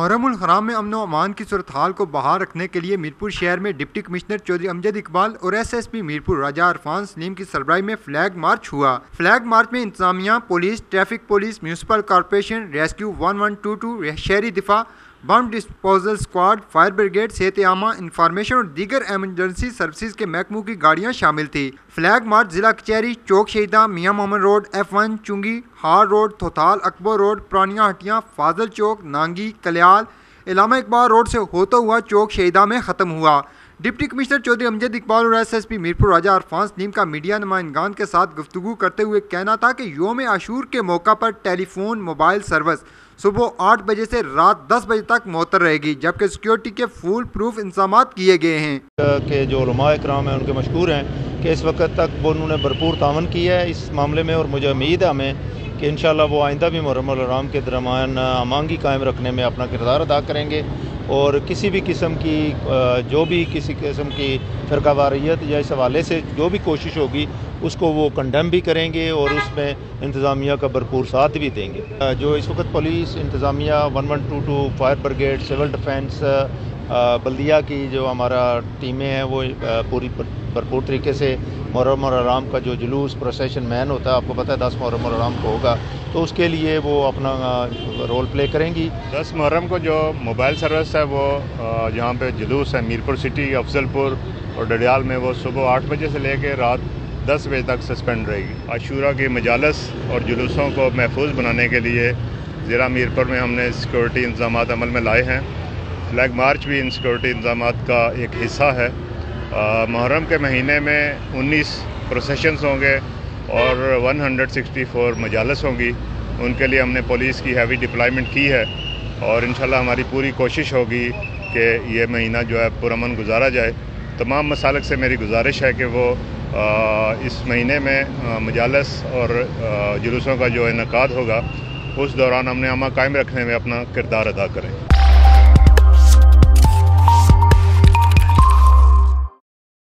मुहर्रमुल हराम में अमन व अमान की सूरत हाल को बहाल रखने के लिए मीरपुर शहर में डिप्टी कमिश्नर चौधरी अमजद इकबाल और एसएसपी मीरपुर राजा अरफान सलीम की सरबराही में फ्लैग मार्च हुआ। फ्लैग मार्च में इंतजामिया, police, traffic police, municipal corporation, rescue 1122, शहरी दिफा, bomb disposal squad, fire brigade, सेहत आमा, इंफॉर्मेशन और दीगर एमरजेंसी सर्विसेज के महकमों की गाड़ियां शामिल थी। फ्लैग मार्च जिला कचहरी, चौक शहीदा, मियां मोहम्मद रोड, F1 चुंगी, हार रोड, थोथाल, अकबर रोड, पुरानिया हटियां, फाजल चौक, नांगी, कल्याल, इलामा इकबाल रोड से होता हुआ चौक शहीदा में ख़त्म हुआ। डिप्टी कमिश्नर चौधरी अमजद इकबाल और एसएसपी मीरपुर राजा अरफान सलीम का मीडिया नुमाइंदगान के साथ गुफ्तगू करते हुए कहना था कि योम आशूर के मौका पर टेलीफोन मोबाइल सर्विस सुबह 8 बजे से रात 10 बजे तक मुअत्तर रहेगी, जबकि सिक्योरिटी के फुल प्रूफ इंतजाम किए गए हैं। के जो उलमा इकराम हैं उनके मशकूर हैं कि इस वक्त तक वो उन्होंने भरपूर तावन किया है इस मामले में, और मुझे उम्मीद है हमें कि इंशाअल्लाह वो आइंदा भी मुहर्रमुल हराम के दरमियान अमानगी कायम रखने में अपना किरदार अदा करेंगे और किसी भी किस्म की किसी किस्म की फ़िरकावारियत या इस हवाले से जो भी कोशिश होगी उसको वो कंडेम भी करेंगे और उसमें इंतज़ामिया का भरपूर साथ भी देंगे। जो इस वक्त पुलिस, इंतज़ामिया, 1122, फायर ब्रिगेड, सिविल डिफेंस, बल्दिया की जो हमारा टीमें हैं वो पूरी भरपूर तरीके से मुहर्रमुल हराम का जो जुलूस प्रोसेशन मैन होता है, आपको पता है 10 मुहर्रमुल हराम को होगा, तो उसके लिए वो अपना रोल प्ले करेंगी। 10 मुहर्रम को जो मोबाइल सर्विस है वो यहाँ पे जुलूस है मीरपुर सिटी, अफजलपुर और डडियाल में, वो सुबह 8 बजे से लेकर रात 10 बजे तक सस्पेंड रहेगी। आशूरा के मजालस और जुलूसों को महफूज बनाने के लिए ज़िला मीरपुर में हमने सिक्योरिटी इंतजाम अमल में लाए हैं। फ्लैग मार्च भी इन सिक्योरिटी इंतजाम का एक हिस्सा है। मुहर्रम के महीने में 19 प्रोसेशंस होंगे और 164 मजालस होंगी। उनके लिए हमने पुलिस की हैवी डिप्लॉयमेंट की है और इंशाल्लाह हमारी पूरी कोशिश होगी कि ये महीना जो है पुरअमन गुजारा जाए। तमाम मसालिक से मेरी गुजारिश है कि वो इस महीने में मजालस और जुलूसों का जो इनकाद होगा उस दौरान हमने अमा कायम रखने में अपना किरदार अदा करें।